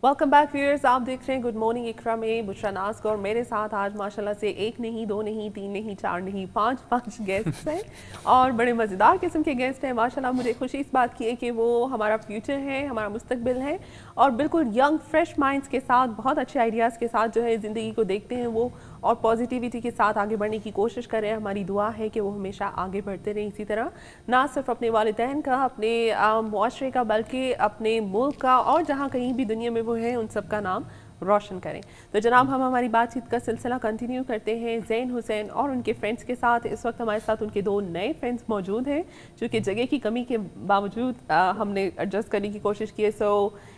Welcome back viewers, आप देख रहे हैं गुड मॉर्निंग इकरा में बुशरा नाज़ और मेरे साथ आज माशाल्लाह से एक नहीं, दो नहीं, तीन नहीं, चार नहीं, पाँच गेस्ट्स हैं और बड़े मज़ेदार किस्म के गेस्ट हैं। माशाल्लाह मुझे खुशी इस बात की है कि वो हमारा फ्यूचर है, हमारा मुस्तकबिल है और बिल्कुल यंग फ्रेश माइंड्स के साथ, बहुत अच्छे आइडियाज़ के साथ जो है ज़िंदगी को देखते हैं वो और पॉजिटिविटी के साथ आगे बढ़ने की कोशिश कर रहे हैं। हमारी दुआ है कि वो हमेशा आगे बढ़ते रहें इसी तरह, ना सिर्फ अपने वालिदैन का, अपने मुआशरे का, बल्कि अपने मुल्क का और जहाँ कहीं भी दुनिया में वो है उन सब का नाम रोशन करें। तो जनाब हम हमारी बातचीत का सिलसिला कंटिन्यू करते हैं ज़ैन हुसैन और उनके फ्रेंड्स के साथ। इस वक्त हमारे साथ उनके दो नए फ्रेंड्स मौजूद हैं जो कि जगह की कमी के बावजूद हमने एडजस्ट करने की कोशिश की है। So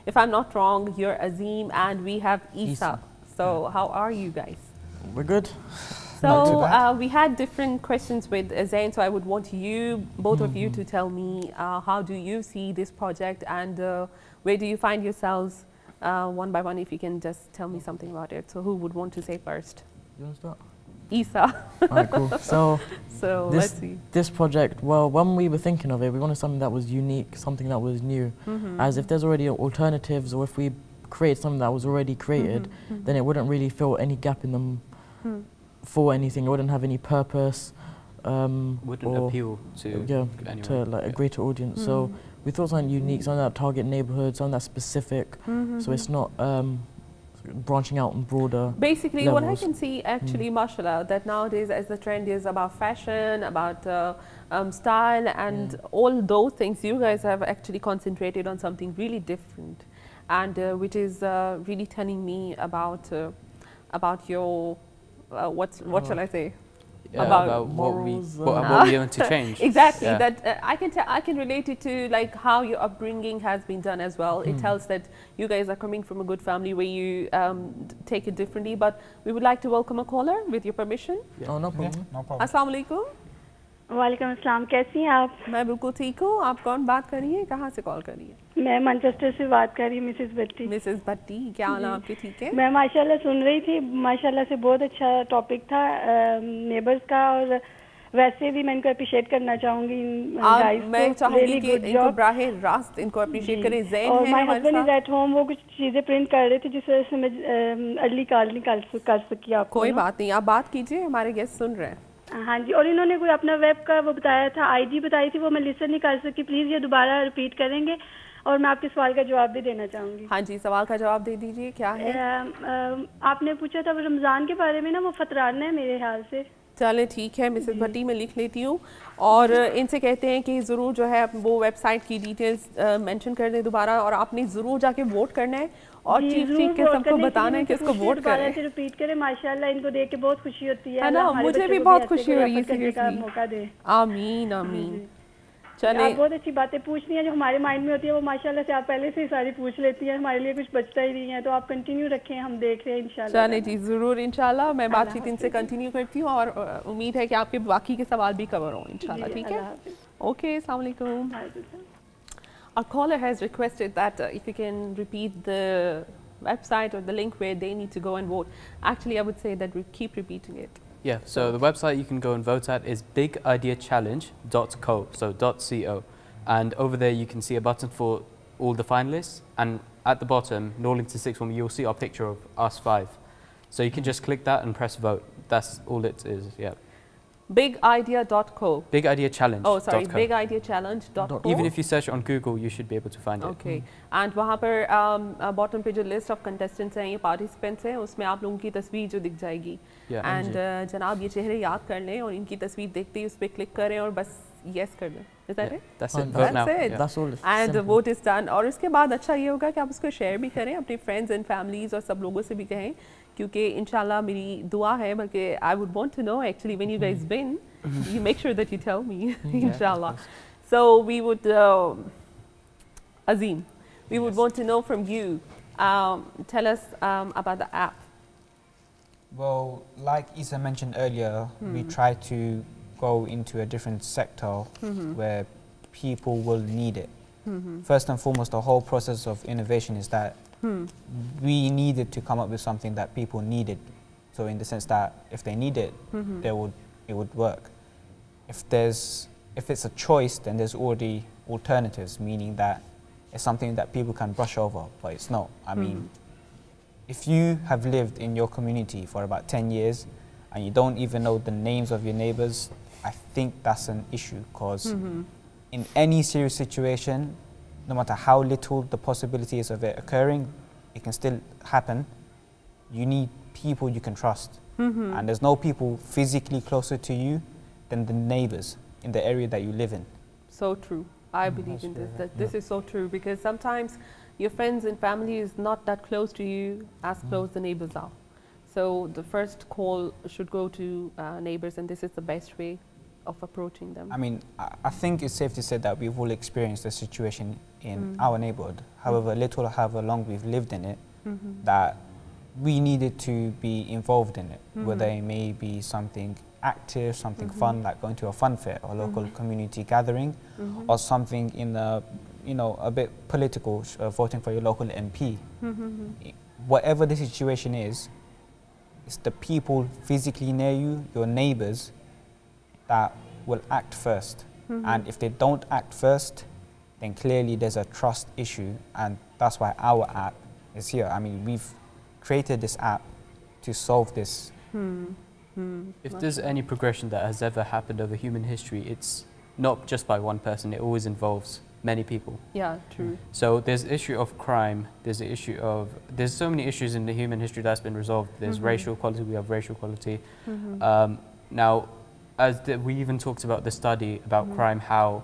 if I am not wrong, you're Azeem and we have Isa. So how are you guys? We're good. So we had different questions with Zain, so I would want you, both of you, to tell me how do you see this project and where do you find yourselves one by one, if you can just tell me something about it. So who would want to say first? You want to start? Isa. Alright, cool. So let's see. This project, well, when we were thinking of it, we wanted something that was unique, something that was new. As if there's already alternatives, or if we create something that was already created, then it wouldn't really fill any gap in them. For anything, it wouldn't have any purpose. Wouldn't appeal to anyone. To like a greater audience. So we thought something unique, something that target neighbourhoods, something that's specific. So it's not branching out on broader. Basically, levels. what I can see actually, mashallah, that nowadays as the trend is about fashion, about style, and all those things, you guys have actually concentrated on something really different, and which is really telling me about your. What shall I say? Yeah, about what we want to change. Exactly. Yeah. That I can relate it to like how your upbringing has been done as well. It tells that you guys are coming from a good family where you take it differently. But we would like to welcome a caller with your permission. Oh, no problem. No problem. अस्सलाम वालेकुम। वालेकुम अस्सलाम, कैसी हैं आप? मैं बिल्कुल ठीक हूँ। आप कौन बात कर रही हैं? कहाँ से कॉल कर रही हैं? मैं मैनचेस्टर से बात कर रही हूँ, मिसेस भट्टी। मिसेस भट्टी, क्या हाल है आपके? ठीक है। मैं माशाल्लाह सुन रही थी, माशाल्लाह से बहुत अच्छा टॉपिक था नेबर्स का, और वैसे भी मैं इनको अप्रिशिएट करना चाहूँगी। मैं चाहूँगी कि इनको बराहे रास्त इनको अप्रिशिएट करें। ज़ैन और है माय हमारे हस्बैंड इज साथ। एट होम, वो कुछ चीज़ें प्रिंट कर रहे थे जिस वजह से मैं अर्ली कॉल नहीं कर सकी आपको। कोई बात नहीं, आप बात कीजिए, हमारे गेस्ट सुन रहे हैं। हाँ जी, और इन्होंने कोई अपना वेब का वो बताया था, आईडी बताई थी, वो मैं लिसन नहीं कर सकी। प्लीज़ ये दोबारा रिपीट करेंगे और मैं आपके सवाल का जवाब भी देना चाहूँगी। हाँ जी, सवाल का जवाब दे दीजिए, क्या है? आपने पूछा था रमज़ान के बारे में ना, वो फतरान है मेरे ख्याल से। चले ठीक है, मिसेस भट्टी मैं लिख लेती हूँ और इनसे कहते हैं कि ज़रूर जो है वो वेबसाइट की डिटेल्स मेंशन कर दें दोबारा, और आपने ज़रूर जाके वोट करना है और चीख के सबको बताना है कि इसको वोट करें। रिपीट करें। माशाल्लाह इनको देख के बहुत खुशी होती है ना, मुझे भी बहुत खुशी हुई है सीरियसली। मौका दे। आमीन आमीन। चले, आप बहुत अच्छी बातें पूछनी है जो हमारे माइंड में होती है, वो माशाल्लाह से आप पहले से ही सारी पूछ लेती हैं। हमारे लिए कुछ बचता ही नहीं है, तो आप कंटिन्यू रखें, हम देख रहे हैं इंशाल्लाह। चले जी, ज़रूर इंशाल्लाह। मैं बातचीत इनसे कंटिन्यू करती हूँ और उम्मीद है कि आपके बाकी के सवाल भी कवर हों इंशाल्लाह। ठीक है, ओके, अस्सलाम वालेकुम। Our caller has requested that if you can repeat the website or the link where they need to go and vote. Actually, I would say that we keep repeating it. Yeah, so the website you can go and vote at is bigideachallenge.co, so .co. And over there you can see a button for all the finalists, and at the bottom, no link to sixth form, you'll see our picture of us five. So you can just click that and press vote. That's all it is, yeah. Bigidea.co. Bigideachallenge.co. Oh, sorry, bigidea.challenge.co. Even if you search on Google, you should be able to find it. Okay. And वहाँ पर bottom पे जो list of contestants हैं, ये participants हैं, उसमें आप लोगों की तस्वीर जो दिख जाएगी। एंड जनाब ये चेहरे याद कर लें और इनकी तस्वीर देखते ही उस पर क्लिक करें और बस यस कर दें। Is that it? That's it. Vote now. That's it. That's all. And the vote is done. और उसके बाद अच्छा ये होगा कि आप उसको शेयर भी करें अपने फ्रेंड्स एंड फैमिलीज और सब लोगों से भी कहें, क्योंकि इंशाल्लाह मेरी दुआ है, बल्कि I would want to know actually when you guys win, you make sure that you tell me, inshallah. So we would, Azim, we would want to know from you, tell us about the app. Well, like Isa mentioned earlier, we try to go into a different sector where people will need it. First and foremost, the whole process of innovation is that we needed to come up with something that people needed. So in the sense that if they need it, it would work. If it's a choice, then there's already alternatives, meaning that it's something that people can brush over, but it's not. I mean, if you have lived in your community for about 10 years and you don't even know the names of your neighbors, I think that's an issue, because in any serious situation, no matter how little the possibility is of it occurring, it can still happen. You need people you can trust. And there's no people physically closer to you than the neighbors in the area that you live in. So true. I believe in this, that this is so true, because sometimes your friends and family is not that close to you as close the neighbors are. So the first call should go to neighbors, and this is the best way of approaching them. I mean, I think it's safe to say that we've all experienced the situation in our neighborhood. However little or however long we've lived in it, that we needed to be involved in it, whether it may be something active, something fun, like going to a fun fair or local community gathering, or something in a, you know, a bit political, voting for your local MP. Whatever the situation is, it's the people physically near you, your neighbors, that will act first. And if they don't act first, then clearly there's a trust issue, and that's why our app is here. I mean, we've created this app to solve this. If there's any progression that has ever happened over human history, it's not just by one person, it always involves many people. Yeah, true. So there's the issue of crime, there's the issue of, there's so many issues in the human history that's been resolved. There's racial equality, we have racial equality. Now, we even talked about the study about crime, how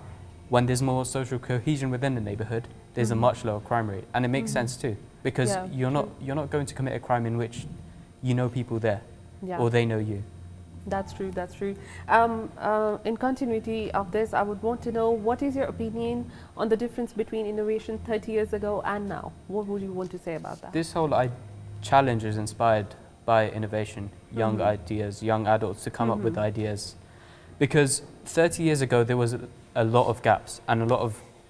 when there's more social cohesion within the neighborhood, there's a much lower crime rate. And it makes sense too, because you're not going to commit a crime in which you know people there, or they know you. That's true, that's true. In continuity of this, I would want to know, what is your opinion on the difference between innovation 30 years ago and now? What would you want to say about that? This whole challenge is inspired by innovation, young ideas, young adults to come up with ideas. Because 30 years ago, there was a lot of gaps and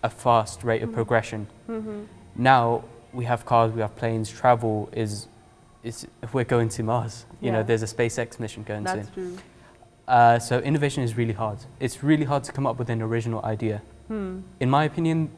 a fast rate of progression. Now, we have cars, we have planes, travel is we're going to Mars. You know, there's a SpaceX mission going soon. That's true. So innovation is really hard. It's really hard to come up with an original idea. In my opinion,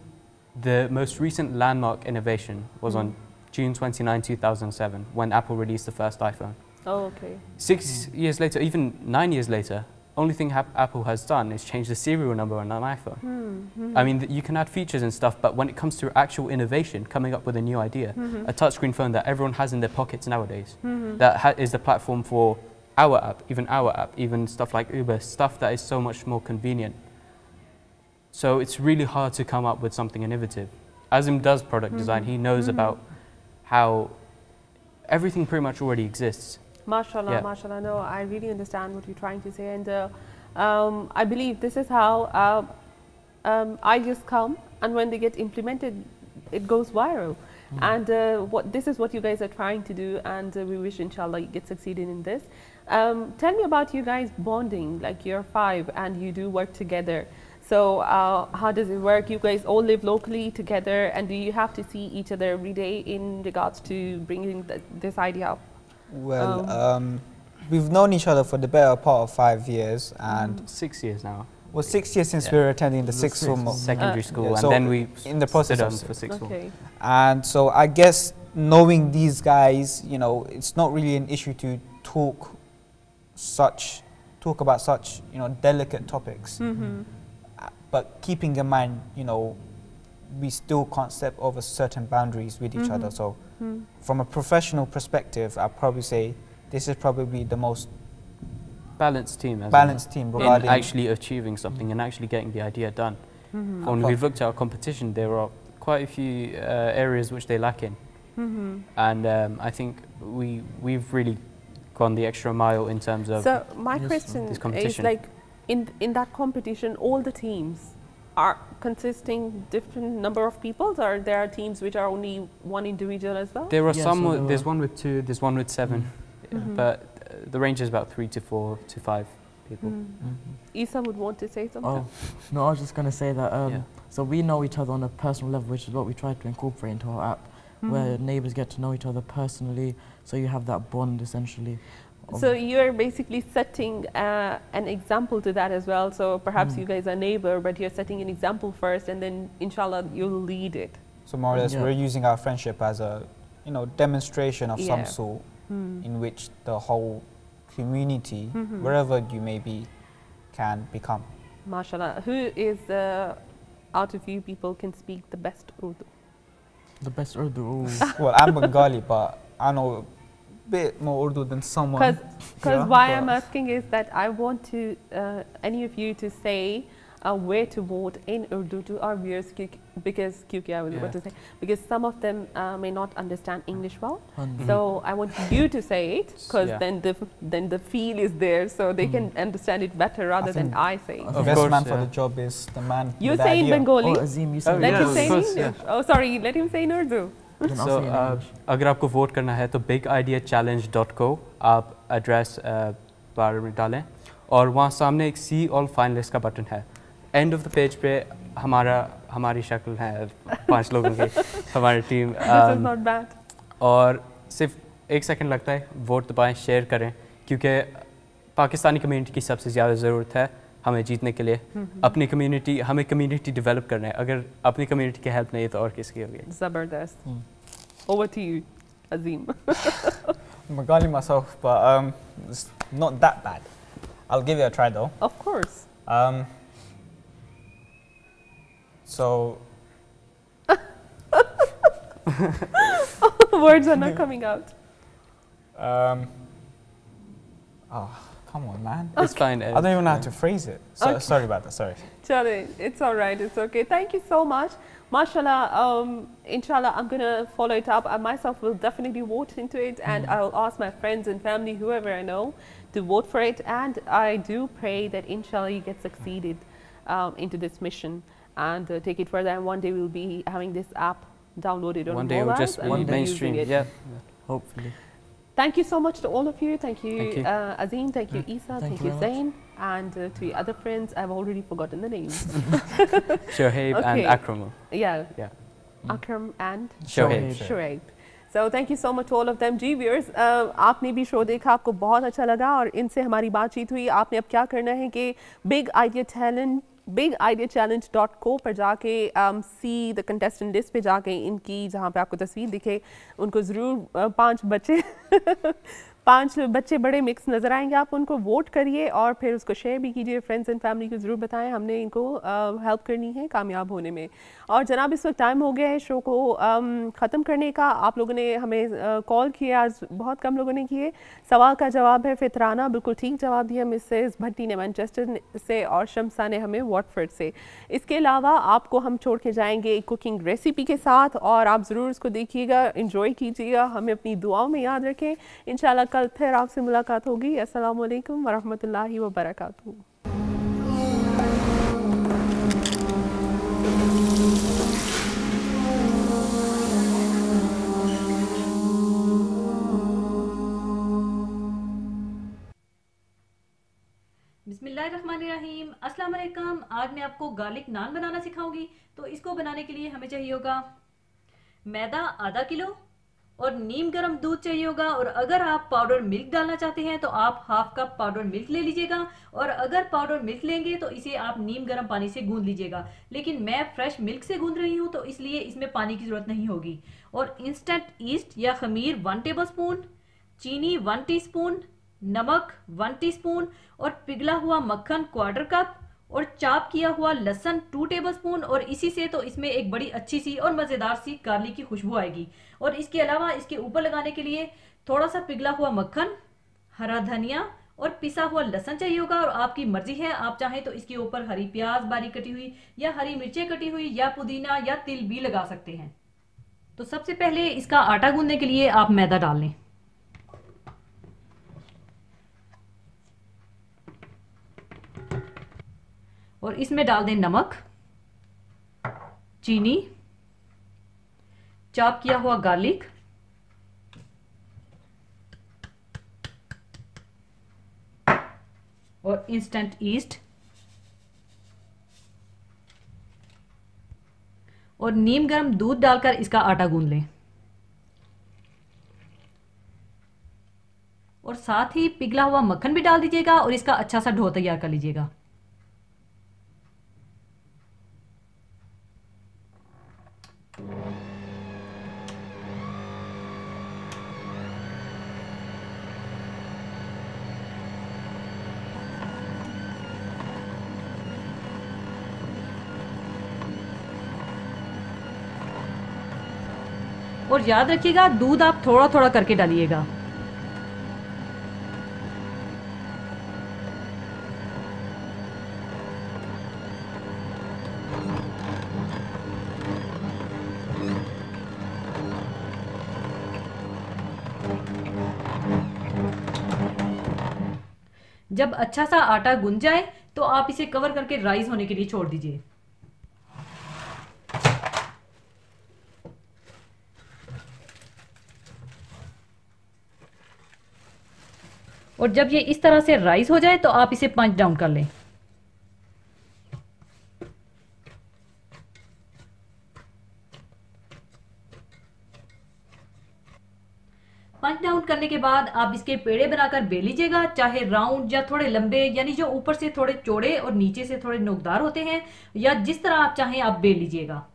the most recent landmark innovation was on June 29, 2007, when Apple released the first iPhone. Oh, okay. 6 years later, even 9 years later, only thing Apple has done is change the serial number on an iPhone. I mean, you can add features and stuff, but when it comes to actual innovation, coming up with a new idea, a touchscreen phone that everyone has in their pockets nowadays, that is the platform for our app, even stuff like Uber, stuff that is so much more convenient. So it's really hard to come up with something innovative. Azim does product design. He knows about how everything pretty much already exists. MashaAllah, MashaAllah. No, I really understand what you're trying to say, and I believe this is how ideas come, and when they get implemented, it goes viral. And this is what you guys are trying to do, and we wish, inshallah, you get succeeded in this. Tell me about you guys bonding, like you're 5 and you do work together. So how does it work? You guys all live locally together, and do you have to see each other every day in regards to bringing this idea up? Well, we've known each other for the better part of 5 years, and 6 years now. Well, 6 years since we were attending the sixth form secondary school, and so then we in the process stood of on for sixth form. Okay. And so I guess knowing these guys, you know, it's not really an issue to talk about such, you know, delicate topics. But keeping in mind, you know, we still can't step over certain boundaries with each other. So from a professional perspective, I'd probably say this is probably the most balanced team regarding in actually achieving something and actually getting the idea done. When we've looked at our competition, there are quite a few areas which they lack in. And I think we've really gone the extra mile in terms of So my question is, like, in that competition, all the teams are consisting different number of people, or there are teams which are only one individual as well? There are some, there's one with 2, there's one with 7, but the range is about 3 to 4 to 5 people. Isa would want to say something? Oh, no, I was just going to say that, so we know each other on a personal level, which is what we try to incorporate into our app, where neighbours get to know each other personally, so you have that bond essentially. So you're basically setting an example to that as well. So perhaps you guys are neighbor, but you're setting an example first, and then inshallah you'll lead it. So more or less, Yeah. we're using our friendship as a, demonstration of some Yeah. sort, in which the whole community, wherever you may be, can become. MashaAllah. Who is out of you people can speak the best Urdu? The best Urdu. Ooh. Well, I'm Bengali, but I know a bit more Urdu than someone. Because why I'm asking is that I want to any of you to say where to vote in Urdu to our viewers, because I was about to say, because some of them may not understand English well. So I want you to say it, because then the feel is there, so they can understand it better rather than I say it. The best man for the job is the man. You with the say in idea. Bengali. Oh, Azim, you say Let him say in course, English. Oh, sorry, let him say in Urdu. Then I'll So, say in English. अगर आपको vote करना है तो bigideachallenge.co आप address bar में डालें और वहाँ सामने एक सी ऑल फाइनलिस्ट का बटन है। एंड ऑफ द पेज पे हमारी शक्ल है 5 लोगों की, हमारी team. This is not bad. और सिर्फ 1 सेकंड लगता है, वोट दबाएं, शेयर करें, क्योंकि पाकिस्तानी कम्युनिटी की सबसे ज़्यादा ज़रूरत है हमें जीतने के लिए। अपनी कम्युनिटी, हमें कम्युनिटी डेवलप करना है, अगर अपनी कम्युनिटी की हेल्प नहीं है तो और किसकी होगी। Zabardast. Over to you, Azim. I'm Bengali myself, but it's not that bad. I'll give it a try though. Of course. So Words are not coming out. come on, man. It's fine. I don't even know how to phrase it. So, Okay. Sorry about that. Sorry. Chale, it's all right. It's okay. Thank you so much. MashaAllah, inshallah, I'm going to follow it up. I myself will definitely vote into it, and I'll ask my friends and family, whoever I know, to vote for it. And I do pray that inshallah you get succeeded into this mission and take it further. And one day we'll be having this app downloaded on One day it will mobiles just and be we'll be mainstream. using it. Yeah. Hopefully. Thank you so much to all of you. Thank you, Thank you. Azim. Thank you, Isa. Thank Thank you you, very Zain. And to your other friends, I've already forgotten the names. Shoaib and Okay. Akram. Yeah. Yeah. Akram and Shoaib. Shoaib. So thank you so much to all of them. Ji viewers, आपने भी show देखा, आपको बहुत अच्छा लगा और इनसे हमारी बातचीत हुई। आपने अब क्या करना है कि bigideachallenge.co पर जाके सी द कंटेस्टेंट लिस्ट पे जाके इनकी जहाँ पे आपको तस्वीर दिखे उनको ज़रूर 5 बच्चे बड़े मिक्स नज़र आएंगे। आप उनको वोट करिए और फिर उसको शेयर भी कीजिए, फ्रेंड्स एंड फैमिली को ज़रूर बताएं। हमने इनको हेल्प करनी है कामयाब होने में। और जनाब इस वक्त टाइम हो गया है शो को ख़त्म करने का। आप लोगों ने हमें कॉल किया, आज बहुत कम लोगों ने किए। सवाल का जवाब है फितराना, बिल्कुल ठीक जवाब दिया मिसेस भट्टी ने मैनचेस्टर से और शमसा ने हमें वॉटफोर्ड से। इसके अलावा आपको हम छोड़ के जाएंगे एक कुकिंग रेसिपी के साथ और आप ज़रूर उसको देखिएगा, इंजॉय कीजिएगा, हमें अपनी दुआओं में याद रखें। इंशाल्लाह कल फिर आपसे मुलाकात होगी। अस्सलाम वालेकुम वरहमतुल्लाहि वबरकातुहू। बिस्मिल्लाहिर्रहमानिर्रहीम। अस्सलाम वालेकुम। आज मैं आपको गार्लिक नान बनाना सिखाऊंगी। तो इसको बनाने के लिए हमें चाहिए होगा मैदा आधा किलो और नीम गर्म दूध चाहिए होगा। और अगर आप पाउडर मिल्क डालना चाहते हैं तो आप हाफ कप पाउडर मिल्क ले लीजिएगा। और अगर पाउडर मिल्क लेंगे तो इसे आप नीम गर्म पानी से गूंद लीजिएगा। लेकिन मैं फ्रेश मिल्क से गूंद रही हूँ तो इसलिए इसमें पानी की जरूरत नहीं होगी। और इंस्टेंट ईस्ट या खमीर 1 टेबलस्पून, चीनी 1 टीस्पून, नमक 1 टीस्पून और पिघला हुआ मक्खन 1/4 कप और चाप किया हुआ लहसुन 2 टेबलस्पून। और इसी से तो इसमें एक बड़ी अच्छी सी और मज़ेदार सी गार्लिक की खुशबू आएगी। और इसके अलावा इसके ऊपर लगाने के लिए थोड़ा सा पिघला हुआ मक्खन, हरा धनिया और पिसा हुआ लहसुन चाहिए होगा। और आपकी मर्जी है, आप चाहें तो इसके ऊपर हरी प्याज बारीक कटी हुई या हरी मिर्चें कटी हुई या पुदीना या तिल भी लगा सकते हैं। तो सबसे पहले इसका आटा गूंदने के लिए आप मैदा डाल लें। और इसमें डाल दें नमक, चीनी, चॉप किया हुआ गार्लिक, और इंस्टेंट ईस्ट और नीम गर्म दूध डालकर इसका आटा गूंद लें। और साथ ही पिघला हुआ मक्खन भी डाल दीजिएगा और इसका अच्छा सा डो तैयार कर लीजिएगा। और याद रखिएगा दूध आप थोड़ा थोड़ा करके डालिएगा। जब अच्छा सा आटा गूंथ जाए तो आप इसे कवर करके राइज होने के लिए छोड़ दीजिए। और जब ये इस तरह से राइज हो जाए तो आप इसे पंच डाउन कर लें। पंच डाउन करने के बाद आप इसके पेड़े बनाकर बेल लीजिएगा, चाहे राउंड या थोड़े लंबे, यानी जो ऊपर से थोड़े चौड़े और नीचे से थोड़े नोकदार होते हैं, या जिस तरह आप चाहें आप बेल लीजिएगा।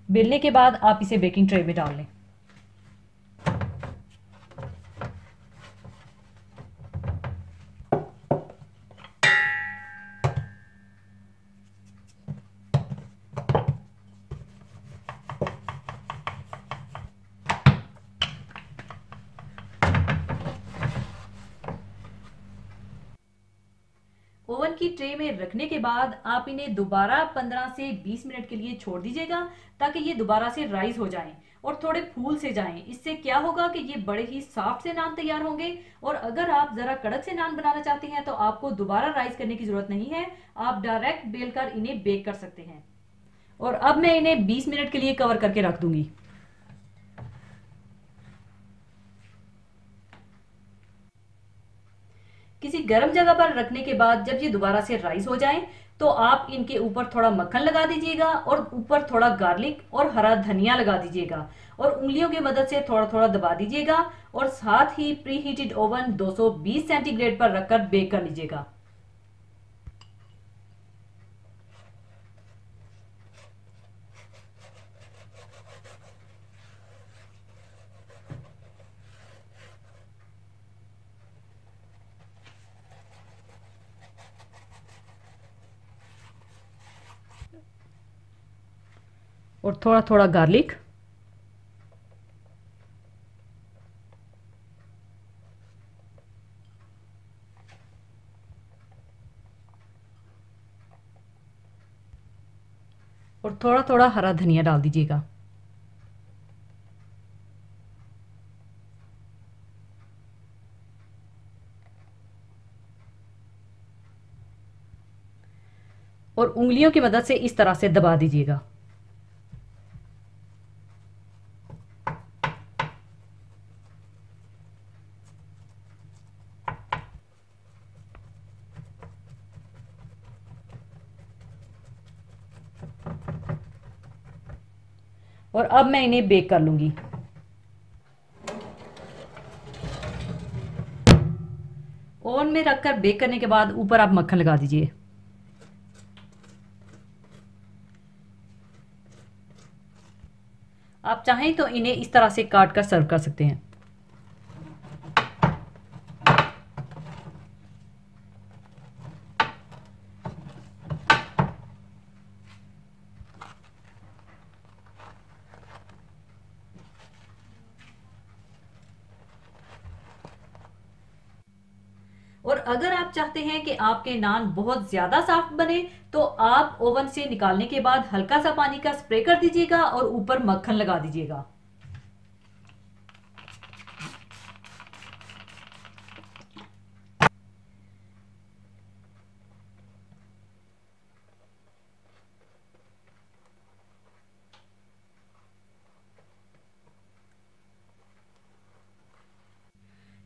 बेलने के बाद आप इसे बेकिंग ट्रे में डाल लें। ओवन की ट्रे में रखने के बाद आप इन्हें दोबारा 15 से 20 मिनट के लिए छोड़ दीजिएगा ताकि ये दोबारा से राइज हो जाएं और थोड़े फूल से जाएं। इससे क्या होगा कि ये बड़े ही सॉफ्ट से नान तैयार होंगे। और अगर आप जरा कड़क से नान बनाना चाहते हैं तो आपको दोबारा राइज करने की जरूरत नहीं है, आप डायरेक्ट बेलकर इन्हें बेक कर सकते हैं। और अब मैं इन्हें 20 मिनट के लिए कवर करके रख दूंगी। किसी गर्म जगह पर रखने के बाद जब ये दोबारा से राइज हो जाएं तो आप इनके ऊपर थोड़ा मक्खन लगा दीजिएगा और ऊपर थोड़ा गार्लिक और हरा धनिया लगा दीजिएगा और उंगलियों की मदद से थोड़ा थोड़ा दबा दीजिएगा और साथ ही प्री हीटेड ओवन 220 सेंटीग्रेड पर रखकर बेक कर लीजिएगा। और थोड़ा थोड़ा गार्लिक और थोड़ा थोड़ा हरा धनिया डाल दीजिएगा। और उंगलियों की मदद से इस तरह से दबा दीजिएगा। और अब मैं इन्हें बेक कर लूंगी। ओवन में रखकर बेक करने के बाद ऊपर आप मक्खन लगा दीजिए। आप चाहें तो इन्हें इस तरह से काट कर सर्व कर सकते हैं। और अगर आप चाहते हैं कि आपके नान बहुत ज्यादा सॉफ्ट बने तो आप ओवन से निकालने के बाद हल्का सा पानी का स्प्रे कर दीजिएगा और ऊपर मक्खन लगा दीजिएगा।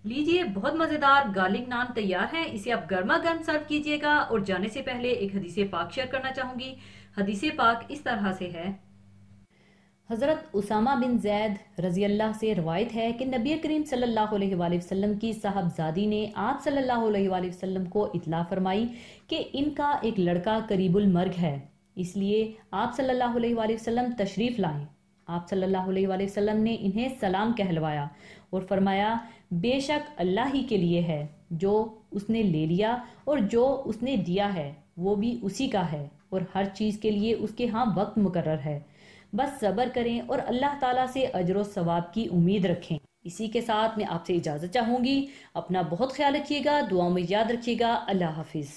लीजिए, बहुत मजेदार गार्लिक नान तैयार है। इसे आप गर्मा गर्म सर्व कीजिएगा। और जाने से पहले एक हदीसे पाक शेयर करना चाहूंगी। हदीसे पाक इस तरह से है। हज़रत उसामा बिन ज़ैद रज़ी अल्लाह से रवायत है कि नबी करीम सल्लल्लाहु अलैहि वसल्लम की साहबजादी ने आप सल्लल्लाहु अलैहि वसल्लम को इत्ला फरमाई कि इनका एक लड़का करीबुल मर्ग है, इसलिए आप सल्लल्लाहु अलैहि वसल्लम तशरीफ़ लाएं। आप सल्लल्लाहु अलैहि वसल्लम ने इन्हें सलाम कहलवाया और फरमाया, बेशक अल्लाह ही के लिए है, जो उसने ले लिया और जो उसने दिया है वो भी उसी का है, और हर चीज़ के लिए उसके यहाँ वक्त मुकर्रर है। बस सब्र करें और अल्लाह ताला से अजर व सवाब की उम्मीद रखें। इसी के साथ मैं आपसे इजाज़त चाहूँगी। अपना बहुत ख्याल रखिएगा, दुआ में याद रखिएगा। अल्लाह हाफिज़।